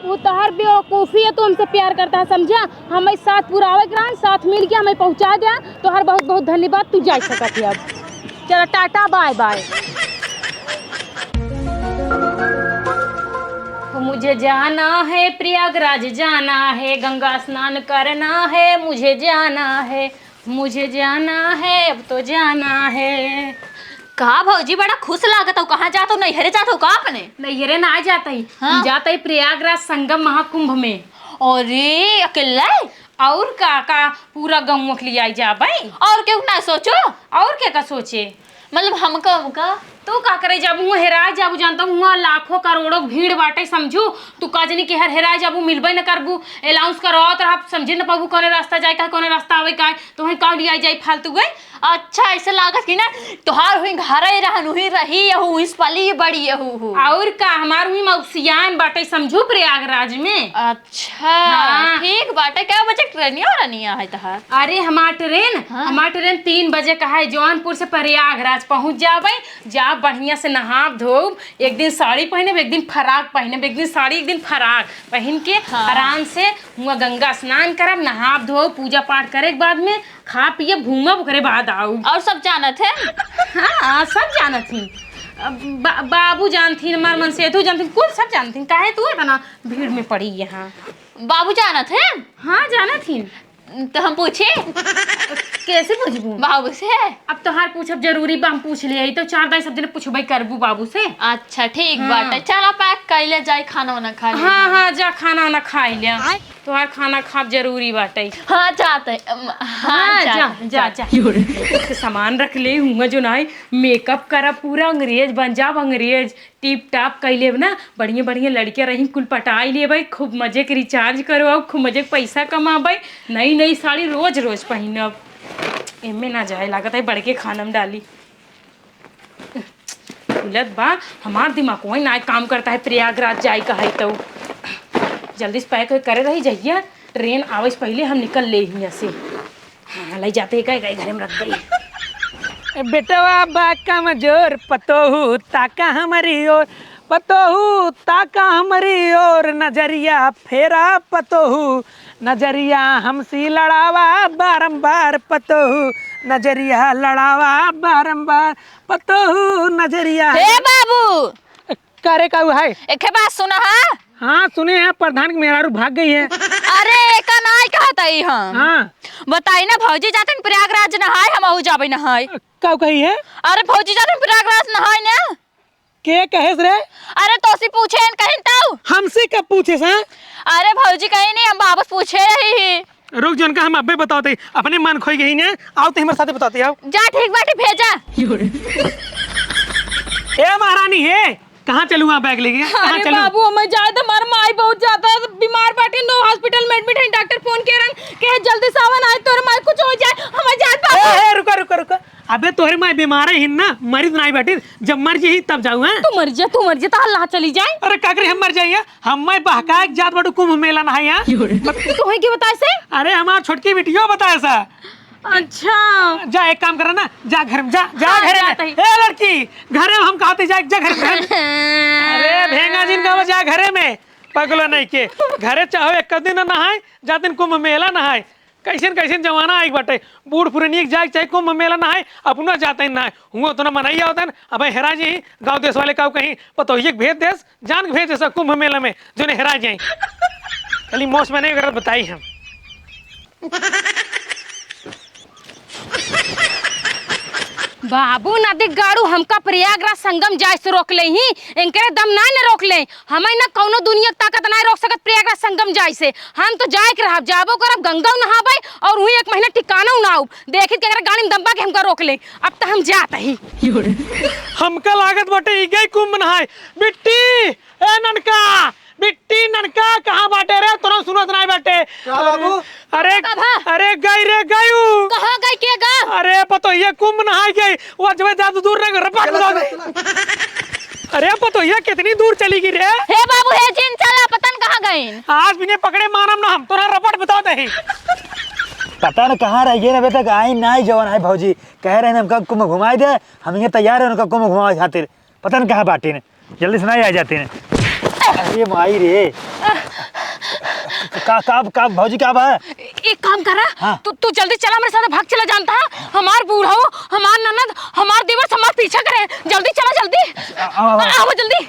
वो तोहर बेवकूफ़ी है, तो हमसे प्यार करता है, समझा। हमें साथ पुरावे करान, साथ मिल के हमें पहुँचा दिया। तोहर बहुत बहुत धन्यवाद। तू जा सकत है अब। चलो टाटा बाय बाय। मुझे जाना है प्रयागराज जाना है, गंगा स्नान करना है, मुझे जाना है, मुझे जाना है, अब तो जाना है। कहा भौजी बड़ा खुश लागत हो, कहाँ जाते हो? नैहरे जाते हो का अपने? नैहरे ना आ जाता ही, हाँ? जाता ही प्रयागराज संगम महाकुंभ में। अरे अकेला? और का पूरा गाँव के लिए आई जा भाई। और क्यों ना सोचो? और क्या का सोचे, मतलब हमका तो का करे जब वो हेरा जाबू, जानता हूँ वहाँ लाखों करोड़ों भीड़ बाटे, समझू। तू का जनी के हर हेरा जाबू, मिलबे न करबू, अलाउंस करवात रहा, समझे न पाबू कौन रास्ता जाए का, कौन रास्ता आवे का, तो वहीं का लिया जाए फालतू गए। अच्छा ऐसे लागत की ना तोहार हुई घर ही रहनु ही रही यहू इस पली बड़ी यहू। और का हमार हुई मौसियान बाटे, समझू प्रयागराज में। अच्छा हाँ। ठीक बाटे। क्या बजे ट्रेन और रनिया है तहार? अरे हमार ट्रेन, हाँ? हमार ट्रेन 3 बजे का है, जौनपुर से प्रयागराज पहुंच जाबे। जा बढ़िया से नहा धो, एक दिन साड़ी पहने, एक दिन फराक पहने, एक दिन साड़ी एक दिन फराक पहन के हाँ। आराम से वहाँ गंगा स्नान करब, नहा धो, पूजा पाठ करे के बाद में खा पिए घूमब, करे बाद आओ। और सब जानत है? हाँ सब जानत थी। बाबू जानथीन, हमार मन से तू जानथीन, कुल सब जानथीन। काहे तू इतना भीड़ में पड़ी यहाँ? बाबू जानत है? हाँ जानत थी। तो हम पूछे कैसे पूछबू बाबू से? अब तोहार पूछब जरूरी बा, हम पूछ ले तो 4 सब दिन पूछबे करबू बाबू से। अच्छा ठीक हाँ। बाटे, चलो पैक कैले जाए, खाना वाना खा ले। हाँ हाँ जा खाना वाना खा लिया, तोहार खाना खाब जरूरी बाटे। हाँ जाते। हाँ जा सामान रख ले हुआ जो ना मेकअप करा, पूरा अंग्रेज बन जाब, अंग्रेज टिप टाप कैले ना, बढ़िया बढ़िया लड़कियां रही कुल पटाई ले भाई, खूब मजे के रिचार्ज करो, खूब मजे के पैसा कमाबे, नई नई साड़ी रोज रोज पहनब। एमे ना जाए लागत है बड़के खाना में डाली उलट बा, हमार दिमाग कोई ना काम करता है। प्रयागराज जाए का है तो जल्दी से पैक करे रही जाइए, ट्रेन आवे से पहले हम निकल ले यहाँ से। हाँ ले जाते गए घर में रख गई। बेटवा बाका मजोर पतोहू ताका हमारी ओर, पतोहू ताका हमारी ओर, नजरिया फेरा पतोहू, नजरिया हमसी लड़ावा बारंबार, पतोहू नजरिया लड़ावा बारंबार, पतोहू नजरिया। हे बाबू करे का है? एक बात सुना है? हाँ सुने हैं, प्रधान की मेहरारू भाग गई है। अरे का नाई कहता ही हम। हाँ बताई ना भौजी जाते प्रयागराज नहाय, हम आहू जाबे नहाय। का कही है? अरे भौजी जाते प्रयागराज नहाय ना। के कहे रे? अरे तोसी पूछे कहीं ताऊ हमसे कब पूछे सा? अरे भौजी कहीं नहीं, हम वापस पूछे रही। रुक जन का हम अब्बे बताते, अपने मन खोई गई ने, आओ तो हमारे साथ बताते आओ। जा ठीक बाटी भेजा। ए महारानी है, कहाँ चलूँ आप बैग लेके? कहाँ अरे चलूँ? बाबू हमें जाए तो हमारा माई बहुत ज्यादा बीमार बाटी, नो हॉस्पिटल में एडमिट है, डॉक्टर फोन करन के जल्दी सावन आए, तोरे माई कुछ हो जाए, हमें जाए बाबू। ए रुका रुका रुका, अबे तोहरे माई बीमार है ना, मरीज नहीं बैठी, जब मर जाही तब जाऊँ। हैं तू मर जा तो अल्लाह चली जाए। अरे काकरी हम मर जाइए, हम मैं बहका जात बड़ू कुंभ मेला नहाई यहाँ। तो है की बताए से? अरे हमार छोटकी बेटियों बताया सा। अच्छा जा एक काम करो ना, जा घर में, जा हाँ, घर जाता में। ही। ए लड़की घरे में हम कहते जा घर में। अरे भेंगा जिन का जा घरे में, पगलो नहीं के घरे चाहो एक दिन नहाए, जाते कुंभ मेला नहाए। कैसे कैसे जमाना आई बटे, बूढ़ पुरानी जाए चाहे कुंभ मेला नहाए, अपना जाते ही नहाए हुआ तो ना मनाइया होता है। अब हेरा जी गाँव देश वाले का कहीं पतो ही भेज देस, जान के भेज ऐसा कुंभ मेला में जो ने हेरा जाए। खाली मौस में नहीं कर बताई हम। बाबू नदी गाड़ू हमका प्रयागराज संगम जाए से रोक ले ही, इनके दम ना न रोक ले, हमें ना कौनो दुनिया ताकत ना रोक सकत प्रयागराज संगम जाए से। हम तो जाए के रहब, जाबो करब, गंगा नहाबे और वही 1 महीना ठिकाना ना आऊ, देखित के अगर गाड़ी में दम्बा के हमका रोक ले। अब तो हम जात ही। हमका लागत बटे गई कुंभ नहाए। बिट्टी ए ननका, बिट्टी ननका कहाँ बाटे रे? तोरा सुनत नहीं बाटे बाबू? अरे अरे गई रे गयू। कहाँ गई के गा? अरे पतो ये कुंभ नहाई गई, वो जब ज्यादा दूर नहीं रपट बता दे। अरे पतो ये कितनी दूर चली गई रे? हे बाबू हे जिन चला पतन कहाँ गई? आज भी ने पकड़े मानम ना हम, तोरा रपट बता दे। पता न कहाँ रह गए, अभी तक आई ना ही जवान है। भौजी कह रहे हैं हमका कुंभ घुमाई दे, हम ये तैयार है उनका कुंभ घुमाए खातिर, पता न कहाँ बाटी ने, जल्दी से नहीं आ जाते हैं। अरे माई रे का भौजी क्या बा? एक काम कर रहा हाँ। तू जल्दी चला मेरे साथ भाग चला जानता है हमार बूढ़ा हो हमार ननद हमार देवर हमार पीछा करे जल्दी चला जल्दी आओ जल्दी।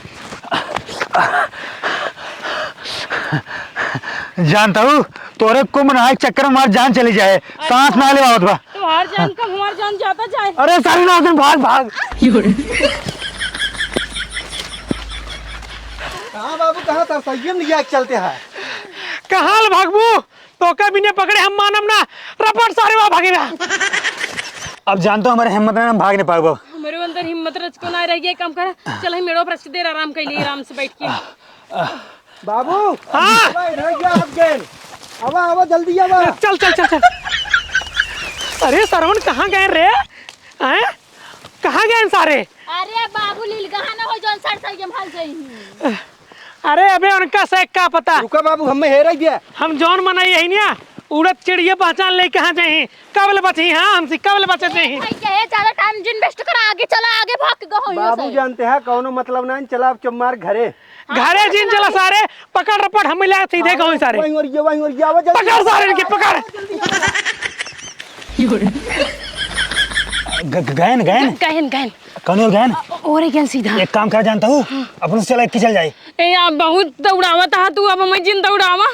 जानता हूँ तोरे कुंभ नहाए के चक्कर में हमारी जान चली जाए, सांस ना ले आवत बा। तुम्हार जान कम हमार जान जाता जाए। अरे सारी ना भाग भाग। कहाँ बाबू कहाँ था संयम लिया चलते हैं। कहाँ भागबू तो का बिना पकड़े हम मानम ना रपट सारे वहाँ भागे ना। अब जानता हूँ हमारे हिम्मत में हम भाग नहीं पाए बाबू। मेरे अंदर हिम्मत रच को ना रह गया काम कर चल हम मेरे ऊपर देर आराम कर लिए आराम से बैठ के। बाबू हाँ। इधर क्या आप गए? आवा आवा जल्दी आवा। चल चल चल चल। अरे सरवण कहाँ गए रे? हैं? कहाँ गए सारे? अरे बाबू लील गहाना हो जोन सर सर भाग गई। अरे अबे उनका से क्या पता। रुका बाबू हमें हेरा गया। हम जौन मनाई यही ना उड़द चिड़िया पहचान ले कहाँ जाही कबल बची। हाँ हमसे कबल बचे नहीं। भाई कहे ज्यादा टाइम इन्वेस्ट करा आगे चला आगे भाग गो बाबू जानते हैं कौनो मतलब नहीं चला अब चमार घरे। घरे जिन चला सारे पकड़ रपट हम मिला सीधे गाँव सारे वहीं और ये आवा जल्दी। पकड़ सारे इनकी पकड़। गहन गहन गहन गहन कौन और गहन? और गहन सीधा एक काम कर जानता हूँ अपन से चला एक की चल जाए। ए आप बहुत दौड़ावा था तू अब हमें जिन दौड़ावा।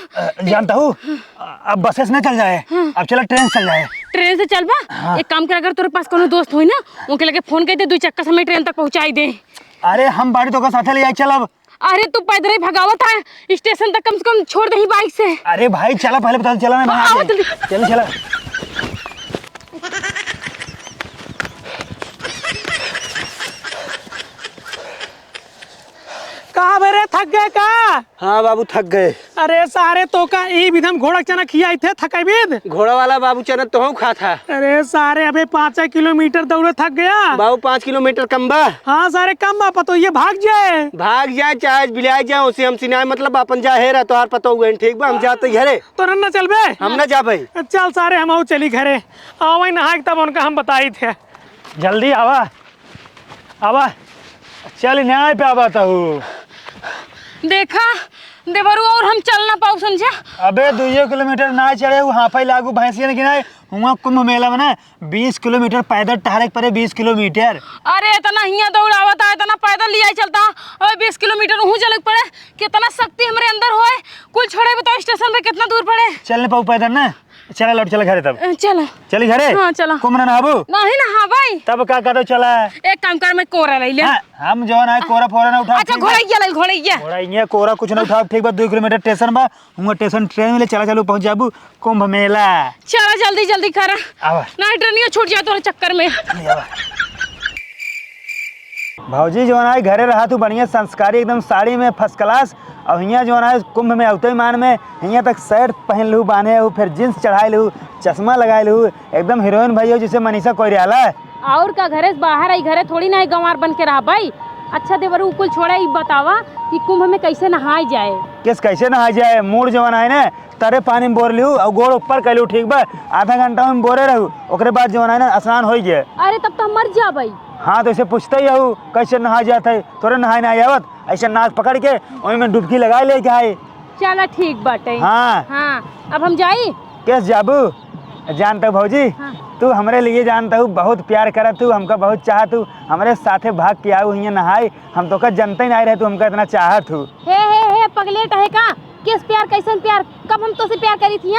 जानता हूँ अब बसेस न चल जाए अब चला ट्रेन चल जाए। ट्रेन से चल बा। हाँ। एक काम कर अगर तेरे पास कोनो दोस्त होई ना उनके लगे फोन कर दे 2 चक्का समय ट्रेन तक पहुंचाई दे। अरे हम बाड़ी तो का साथ ले जाए चल अब। अरे तू पैदल ही भगावत है स्टेशन तक कम से कम छोड़ दे ही बाइक से। अरे भाई चला पहले बता चला ना आओ जल्दी। चल चला। कहाँ बेरे थक गए का? हाँ बाबू थक गए। अरे सारे तो का ई विधम घोड़ा चना खिया थे थकाई बीद। घोड़ा वाला बाबू चना तो हम खा था। अरे सारे अबे 5 किलोमीटर दौड़े थक गया। बाबू 5 किलोमीटर कम बा। हाँ सारे कम बा पतो ये भाग जाए। भाग जाए चाहे बिलाए जाए उसे हम सिनाए मतलब अपन जा हेरा तो हार पता हुआ ठीक बा हम जाते घरे। तो रन्ना चल बे। हम ना जा भाई। चल सारे हम आओ चली घरे आओ वही नहा तब उनका हम बताई थे। जल्दी आवा आवा चल न्याय पे आवा हूँ। देखा देवरू और हम चल ना पाऊ समझा। अबे 2 किलोमीटर ना चढ़े वहाँ पे लागू भैंसिया गिनाए हुआ कुंभ मेला में ना 20 किलोमीटर पैदल टहरे पड़े 20 किलोमीटर। अरे इतना हिया दौड़ावता इतना पैदल लिया चलता और 20 किलोमीटर वहीं चले पड़े कितना शक्ति हमारे अंदर होए कुल छोड़े बताओ स्टेशन पे कितना दूर पड़े। चलने पाऊ पैदल ना चला लौट चला घरे तब चलो चली घरे। हाँ, चलो। कुंभ ना नहाबू नहीं ना हाँ भाई तब का करो चला। एक काम कर मैं कोरा ले ले। हाँ, हम जो है कोरा फोरा ना उठा। अच्छा घोड़ैया ले घोड़ैया। घोड़ा कोरा कुछ ना उठा ठीक बा 2 किलोमीटर स्टेशन बा हुआ स्टेशन ट्रेन में ले चला चलो पहुंच जाबू कुंभ मेला। चला जल्दी जल्दी करा आवा ना ट्रेनिया छूट जाए तोरे चक्कर में। भौजी जो है घरे रहा तू बढ़िया संस्कारी एकदम साड़ी में फर्स्ट क्लास और हियाँ जो है कुंभ में अवते मान में हियाँ तक शर्ट पहन लूँ बांधे हूँ फिर जींस चढ़ाए लूँ चश्मा लगाए लूँ एकदम हीरोइन भाई हो जिसे मनीषा कोइराला। और का घरे से बाहर आई घरे थोड़ी ना गंवार बन के रहा भाई। अच्छा देवरू कुल छोड़ा ही बतावा कि कुंभ में कैसे नहाए जाए। किस कैसे नहा जाए मूड जो है ना तरे पानी में बोर लू और गोड़ ऊपर कर लू ठीक बा आधा घंटा में बोरे रहू ओकरे बाद जो है ना स्नान हो गए। अरे तब तो हम मर जा भाई। हाँ तो इसे पूछते ही हूँ कैसे नहा जाते है थोड़े नहाए ना आवत ऐसे नाक पकड़ के वही में डुबकी लगा ले के आए। चला ठीक बाटे। हाँ हाँ अब हम जाई। कैसे जाबू जानता भौजी हाँ। तू हमारे लिए जानता हूँ बहुत प्यार करत तू हमका बहुत चाहत तू हमारे साथे भाग के आऊ हियाँ नहाए हम तो का जनते ही नहीं रहे तू हमका इतना चाहत हूँ। हे पगलेट है का किस प्यार कैसन प्यार कब हम तो से प्यार करी थी।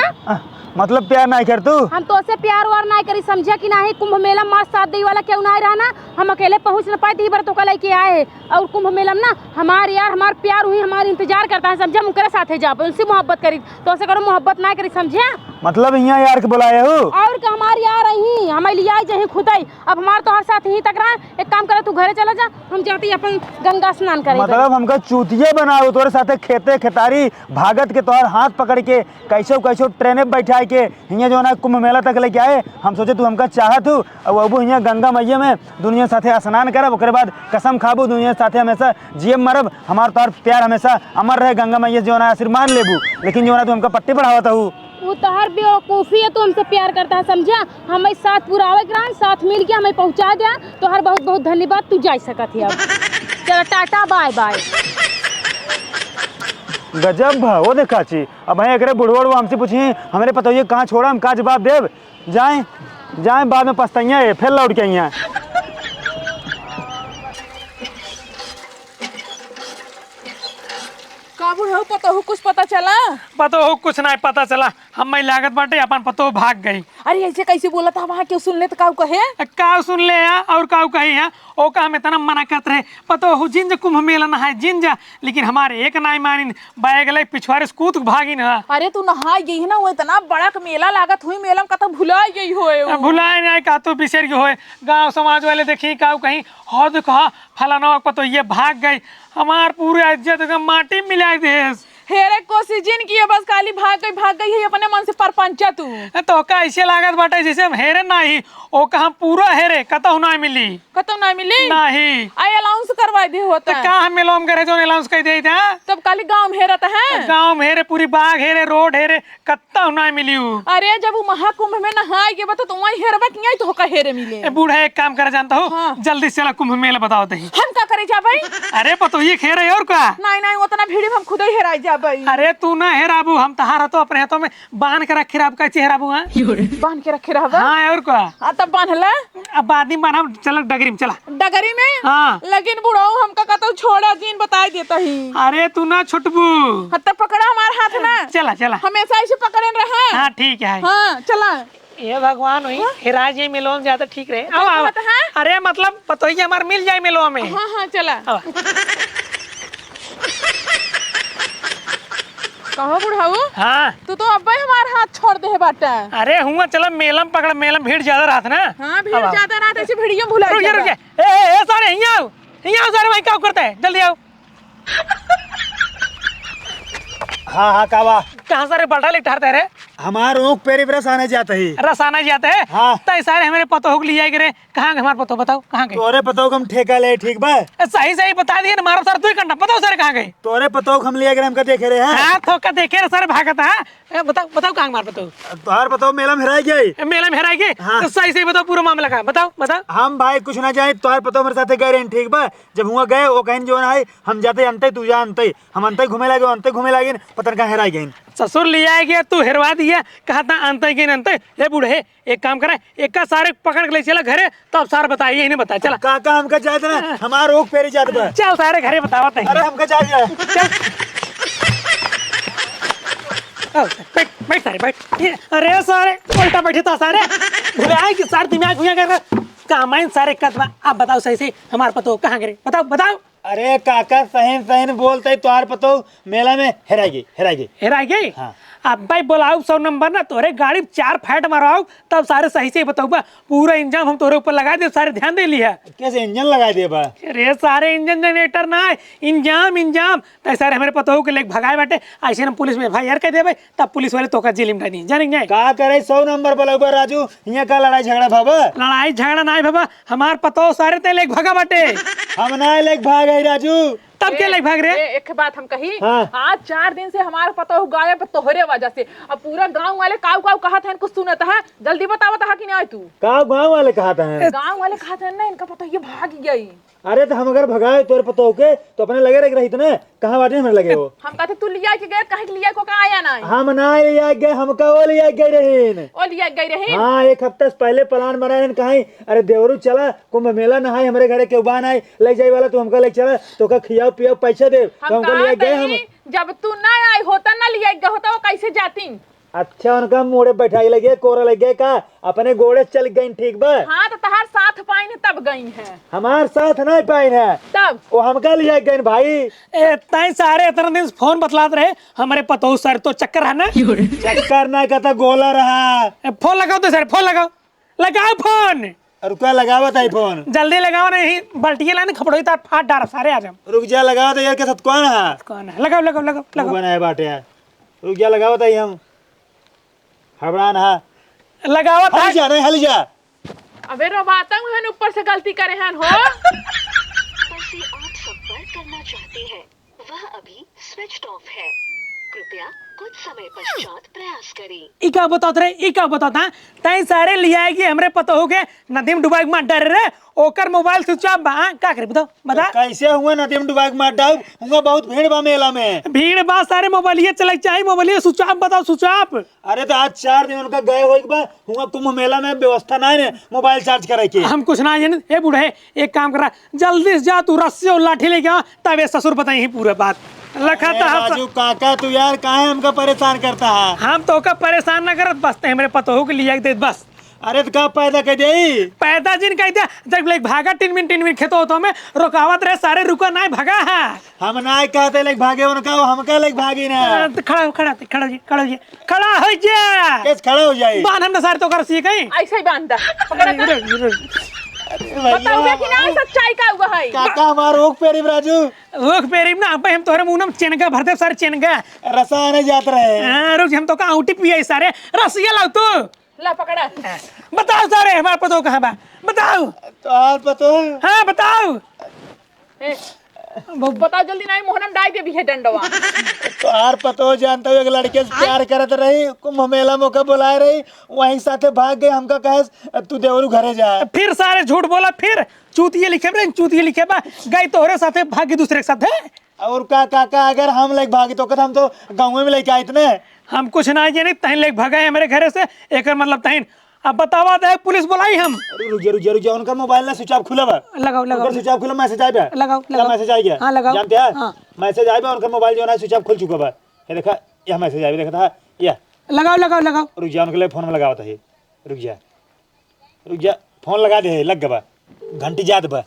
मतलब प्यार नहीं कर तू हम तो से प्यार वार नहीं करी समझा कि नहीं कुंभ मेला मार साथ दे वाला क्यों नहीं रहा ना हम अकेले पहुंच न पाए दी बार तो का लेके आए और कुंभ मेला में ना हमार यार हमार प्यार हुई हमारे इंतजार करता है समझा मुकरे साथे जा उनसे मोहब्बत करी तो से करो मोहब्बत ना करी समझा। मतलब यहाँ यार के बुलाया हूँ और का हमार यार रही हमें लिया जही खुद ही अब हमार तो हर साथ ही तक रहा। एक काम करे तू घरे चला जा हम जाते अपन गंगा स्नान करें। मतलब हमका चूतिये बनाओ तोरे साथे खेते खेतारी भागत के तोहर हाथ पकड़ के कैसे कैसे ट्रेने बैठा के हियाँ जो ना कुंभ मेला तक लेके आए हम सोचे तू हमका चाहत हूँ और अबू हियाँ गंगा मैया में दुनिया साथे स्नान करब ओकरे बाद कसम खाबू दुनिया साथे हमेशा जिये मरब हमार तोहर प्यार हमेशा अमर रहे गंगा मैया जो ना आशीर्वाद लेबू लेकिन जो ना तू हमका पट्टी बढ़ावत हूँ। वो तो हर बेवकूफ़ी है तो हमसे प्यार करता है समझा हमें साथ पुरावे ग्राम साथ मिल के हमें पहुंचा दिया तो हर बहुत बहुत धन्यवाद तू जा सकत है अब। चलो टाटा बाय बाय। गजब भाव देखा छी। अब भाई अगर बुढ़वा उड़वा हमसे पूछी हमारे पता ये कहाँ छोड़ा हम कहाँ जवाब देव। जाए जाए बाद में पछताइया है फिर लौट के आइया। काबू हो पता हो कुछ पता चला? पतो हो कुछ नहीं पता चला। हम मैं लागत बाटे अपन पतो भाग गई। अरे ऐसे कैसे बोला था वहाँ क्यों सुन ले तो काऊ कहे? काव सुन ले या और काव कही है ओ का हम इतना मना करते रहे। पतो हो जिंज कुंभ मेला नहाए जिंज, लेकिन हमारे एक नाई मानिन बैग ले पिछवाड़े से कूद भागी ना। अरे तू नहा गई है ना, वो इतना बड़ा का मेला लागत हुई मेला में कतो भुला गई हो। भुलाए नहीं का तो बिसर के होए। गांव समाज वाले देखी काव कहीं हद कहा फलाना पतो ये भाग गई। हमार पूरे इज्जत एकदम माटी में मिला देस। हेरे कोशिश जिन की है बस खाली भाग गई है अपने मन से परपंचा तू। तो का ऐसे लागत बाटे जैसे हम हेरे नहीं ओ का हम पूरा हेरे कतहु ना मिली। कतो ना मिली नहीं आई अलाउंस करवा दे होता तो का हम मिलोम करे जो अलाउंस कर दे था। तब खाली गांव में हेरत है। गांव में हेरे पूरी बाग हेरे रोड हेरे कतहु ना मिली। अरे जब वो महाकुंभ में नहाए के बता तुम वही हेरबा कि तो का हेरे मिले। ए बूढ़ा एक काम करे जानता हो हाँ। जल्दी से चला कुंभ मेला बताओ दही। हम का करे जा भाई? अरे पतो ये खेरे और का नहीं उतना भीड़ में हम खुद ही हेराई जा भाई। अरे तू ना हेराबू हम तहारा तो अपने हाथों में बांध के रखे राब का चेहराबू। हां बांध के रखे रहबा। हां और का तब बांधला अब बाद में बांधा चल डगरी में चला। डगरी में हाँ। लेकिन बुढ़ाऊ हमका कतो छोड़ा जीन बताई देता ही। अरे तू ना छुटबू। हत्ता पकड़ा हमार हाथ ना। चला चला हमेशा ऐसे पकड़े रहे। हाँ ठीक है। हाँ चला। ये भगवान हुई हेरा जाए मिलो में ज्यादा ठीक रहे। आओ आओ। बात है? अरे मतलब पतो ही हमार मिल जाए मिलो में। हाँ चला। आओ। कहो बुढ़ाऊ हाँ तू तो अब हमार हाथ छोड़ दे है बाटा। अरे हुआ चलो मेला में पकड़ मेला में भीड़ ज्यादा रहा था ना। हाँ भीड़ ज्यादा रात ऐसे भीड़ियों भुला रुक जा रुक जा। ए सारे यहाँ आओ सारे भाई क्या करते हैं जल्दी आओ। हाँ कावा कहाँ सारे बल्टा ले ठहरते रहे। हमार ऊँख पेरी ब्रश आने जाता ही। रसाना जाते हैं। हाँ। तो सारे हमारे पतो हो लिया गए कहाँ गए हमारे पतो बताओ कहाँ गए। तोरे पतो हम ठेका ले ठीक बा। सही सही बता दिए मारो सर तू ही करना बताओ सर कहाँ गए। तोरे पतो हम लिया हमका देखे रहे हैं। हाँ थोका देखे सर भागता है। बताओ बताओ कहाँ मार बताओ। तोहार पतो मेला में हेराई गई। मेला में हेराएगी। हाँ। तो सही सही बताओ पूरा मामला का बताओ बताओ। हम भाई कुछ ना जाए तोहार पतो मेरे साथे गए रहे ठीक बा। जब हुआ गए वो कहीं जो है हम जाते अंते तू जा अंते हम अंते घूमे लगे अंते घूमे लगे पता कहाँ हेराई गई। ससुर लिया गया तू हेरवा दिया कहा था अंत के अंत। हे बूढ़े एक काम करे एक का सारे पकड़ के ले चला घरे तब सार बताइए ही नहीं बताया चला। काका हमका जाए ना हमार ऊँख पेरी जात बा। चल सारे घरे बतावा तही। अरे हमका जाए बैठ बैठ सारे बैठ। अरे सारे उल्टा बैठे था सारे भुलाए कि सारे दिमाग भुया कर कामाइन सारे कदमा। आप बताओ सही से हमारे पतो कहाँ गए बताओ बताओ। अरे काका सहन सहन बोलते तोहार पतो मेला में हेराई गई हेरा गई। हाँ। अब भाई बोलाओ 100 नंबर ना तोरे गाड़ी 4 फैट माराओ तब सारे सही से बताओ पूरा इंजाम हम तोरे ऊपर लगा दे सारे ध्यान दे लिया। कैसे इंजन लगा दे बा। अरे सारे इंजन जनरेटर ना है इंजाम तो सारे हमारे पता हो कि लेके भगाए बैठे ऐसे हम पुलिस में FIR कर देवे तब पुलिस वाले तो का जेल में डाली जाने जाए। का करे 100 नंबर बोला राजू यहाँ का लड़ाई झगड़ा बाबा। लड़ाई झगड़ा ना है बाबा हमार पतो सारे ते लेके भगा बाटे। हम ना लेके भाग गए राजू। तब क्या लेके भाग रहे। एक बात हम कही। हाँ। आज 4 दिन से हमारा पता हो गायब तोहरे वजह से। अब पूरा गांव वाले काव कहा था कुछ सुनता है जल्दी बतावा था कि नहीं तू। का गाँव वाले कहा था गांव वाले कहा था ना इनका पता ये भाग गई। अरे तो हम अगर भगाए तोरे पतो हो के तो अपने लगे रही ना कहाँ बाटे हमारे लगे वो। हम कहते तू लिया के गए कहीं लिया को का आया नहीं। हम ना लिया गए हमका वो लिया गए रहे। ओ लिया गई रही। हाँ 1 हफ्ते से पहले प्लान बनाए कहीं अरे देवरू चला कुंभ मेला नहाए हमारे घरे के बान आए ले जाए वाला तू हमका ले चला तो का खियाओ पियाओ पैसे दे तो हमको लिया गए हम। जब तू ना आई होता ना लिया गया होता वो कैसे जाती। अच्छा उनका मोड़े बैठाई लगे कोरा लगे का अपने गोड़े चल गई ठीक बा। हाँ तो तहार साथ पाइन तब गई है। हमार साथ नहीं पाइन है तब वो हमका लिया गए भाई। ताई सारे इतना दिन फोन बतलाते रहे हमारे पतो सर तो चक्कर है ना। चक्कर ना कहता गोला रहा। फोन लगाओ तो सर फोन लगाओ फोन। और क्या लगावत है फोन जल्दी लगाओ नहीं बल्टिया लाने खपड़ोई तार फाट डार सारे आ जाओ। रुक जा लगावत है यार के साथ कौन है। कौन है लगाओ लगाओ लगाओ लगाओ बनाए बाटे यार रुक जा लगावत है हम हबड़ान है लगाओ हल जा नहीं हल जा। अबे रोबाता हन ऊपर से गलती करे हन हो। से आप संपर्क करना चाहते हैं वह अभी स्विच ऑफ है कृपया कुछ समय पश्चात प्रयास करें। ई का बतात रे ई का बताता तई सारे लिया कि हमरे पता हो गए नदीम डुबाई में डर रे ओकर मोबाइल स्विच ऑफ बा का करे बताओ बता कैसे हुआ नदीम डुबाई के मार डाउ हुआ बहुत भीड़ बा मेला में। भीड़ बा सारे मोबाइल ये चले चाहिए मोबाइल स्विच ऑफ बताओ स्विच ऑफ। अरे तो आज 4 दिन उनका गए हो बा हुआ कुंभ मेला में व्यवस्था ना है मोबाइल चार्ज करे के। हम कुछ ना जाने ए बूढ़े एक काम करा जल्दी से जा तू रस्सी और लाठी लेके आ तबे ससुर बताई पूरा बात लखा था राजू काका तू यार काहे हमका परेशान करता है। हम तो का परेशान ना करत बस ते हमरे पता हो के लिया दे बस। अरे तो का पैदा कर दे पैदा जिन कह दिया जब लाइक भागा 3 मिनट खेतो तो में रुकावत रहे सारे रुका नहीं भागा है हम ना कहते लाइक भागे उनका हमका लाइक भागी ना। खड़ा हो जा कैसे खड़ा हो जाए बान हमने सारे तो कर सी कहीं ऐसे ही बांधा बताओगे कि ना सच्चाई का हुआ है। काका हमार ओक पेरी राजू ओक पेरी ना अब हम तोरे मुंह में चेनगा भरते सारे चेनगा रसा आने जात रहे। हां रुक हम तो का औटी पिए सारे रसिया लाओ तू ला पकड़ा बताओ सारे हमारे पतो कहां बा बताओ तो हाल पतो हां बताओ बताओ जल्दी नहीं मोहनम डाई दे भी है डंडवा। तो हार पतो जानता हूँ एक लड़के से प्यार करत रही कुंभ मेला मौका बुलाए रही वहीं साथे भाग गए हमका कहे तू देवरू घरे जा। फिर सारे झूठ बोला फिर चूतिए लिखे बा गई तोहरे साथे भागी दूसरे के साथे। और का काका अगर हम लाइक भागी तो हम तो गाँव में लेके आए इतने हम कुछ ना जानी तहन लेके भागा है मेरे घरे से एक मतलब तहन अब बतावा दे पुलिस बुलाई हम। रुक जा उनका मोबाइल ना स्विच ऑफ खुला बा लगाओ स्विच ऑफ खुला मैसेज आए बा लगाओ मैसेज आ गया हाँ लगाओ जानते हैं हाँ। मैसेज आए बा उनका मोबाइल जो है स्विच ऑफ खुल चुका बा ये देखा यह मैसेज आया देखा था यह लगाओ रुक जा उनके लिए फोन में लगावा था रुक जा फोन लगा दे लग गया घंटी जात बा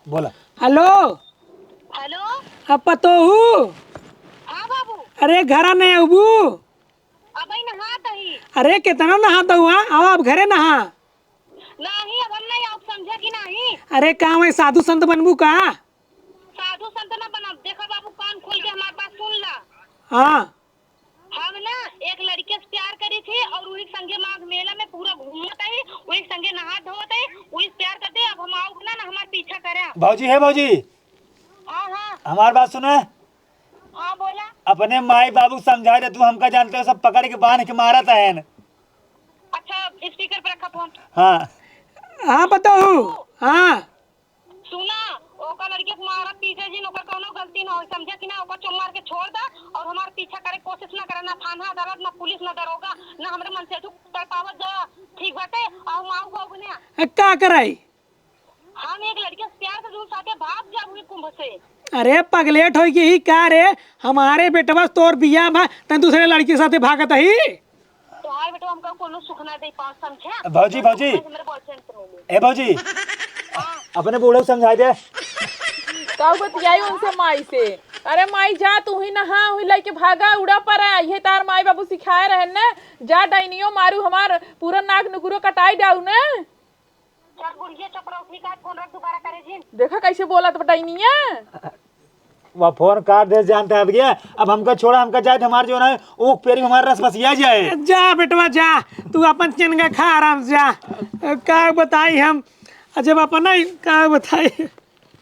बोला हेलो अब पतो हूँ हाँ बाबू अरे घरा नहीं अबू अब नहाता ही अरे कितना नहाता हुआ आओ आप घरे नहा नहीं अब हम नहीं आप समझा कि नहीं। अरे काम है साधु संत बनबू का साधु संत ना बना देखो बाबू कान खोल के हमारे पास सुन ला। हाँ हम ना एक लड़के से प्यार करी थी और वही संगे माघ मेला में पूरा घूमत है वही संगे नहा धोत है वही प्यार करते अब हम आओ ना हमारा पीछा करे। भौजी हाँ हाँ हमारी बात सुने हाँ बोला अपने माई बाबू समझा दे तू हमका जानते हो सब पकड़ के बांध के मारा था अच्छा स्पीकर पे रखा फोन। हाँ बताओ हाँ सुना ओका लड़के को मारा पीछे जी ओकर कोनो गलती ना हो समझा कि ना ओकर चोम मार के छोड़ दा और हमार पीछा करे कोशिश ना करे ना थाना अदालत ना पुलिस ना दरोगा ना हमरे मन से कर पावत जा ठीक बाटे और माऊ को गुनिया क्या कराई हम एक लड़के से प्यार से दूर साथे भाग जा हुई कुंभ से। अरे पगलेट हो ही का रे हमारे बेटवा तोर बिया में तन दूसरे लड़की के साथे भागत ही तो हाय बेटा हमका कोनो सुख ना दे पास समझे। भौजी मेरे बॉयफ्रेंड से मिले ए भौजी अपने बूढ़े को समझा दे का बतियाई उनसे माई से। अरे माई जा तू ही नहा हुई लेके भागा उड़ा पर ये तार माई बाबू सिखाए रहे न जा डाइनियो मारू हमार पूरा नाक नुगुरो कटाई डाऊ न। चल बुढ़िया चपड़ा उठी का फोन रख दोबारा करे जी देखा कैसे बोला तो डाइनिया वह फोन काट दे जानते हैं गया अब हमका छोड़ा हमका जाए हमारे जो है वो पेरी हमारे रस बसिया जाए। जा बेटवा जा तू अपन चनगा खा आराम से जा का बताई हम जब अपन का बताई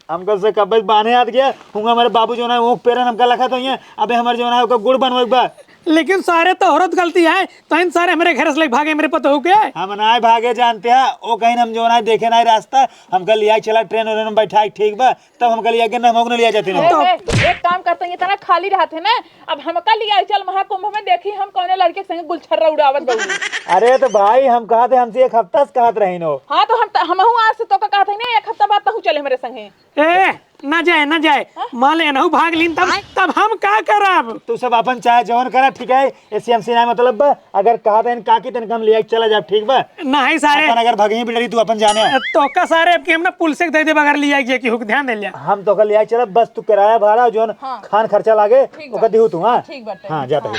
हमको से कब बांधे याद गया हूँ हमारे बाबू जो है वो पेरन हमका लखा तो अबे हमारे जो है गुड़ बनवे बा लेकिन सारे तो औरत गलती है तो इन सारे मेरे घर से भागे मेरे पता हो गया हम ना भागे जानते हैं वो कहीं हम जो है देखे ना रास्ता हमका लिया चला ट्रेन में बैठा ठीक बा तब हमका लिया के हम लिया जाते ना एक काम करते हैं इतना खाली रहते ना अब हमका लिया चल महाकुंभ में देखी हम कौन लड़के संग गुलछर्रा उड़ावत बहू। अरे तो भाई हम कहा थे हमसे एक हफ्ता से कहत रही नो। हाँ तो हम आज से तो कहते हैं ना एक हफ्ता बाद तो चले मेरे संगे। ए ना जाए मान लेना भाग लीन तब हम का करब तू सब अपन चाहे जवन करा ठीक है ऐसे हम सीना मतलब बा अगर कहा था काकी तन हम लिया चला जा ठीक बा नहीं सारे अपन अगर भगही बिडरी तू अपन जाने तो का सारे अब हम ना पुलिस से दे दे बगैर लिया गया कि हुक ध्यान दे लिया हम तो लिया चला बस तू किराया भाड़ा जो खान खर्चा लागे ओका दिहू तू। हां ठीक बात हां जाता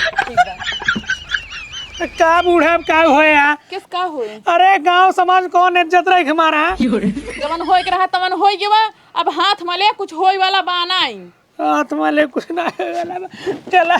का बूढ़ा का होया किसका हुए। अरे गांव समाज कौन इज्जत रख हमारा जवन होए के रहा तवन होई गेवा अब हाथ मले कुछ होई वाला बानाई हाथ में ले कुछ ना होए वाला बा। चला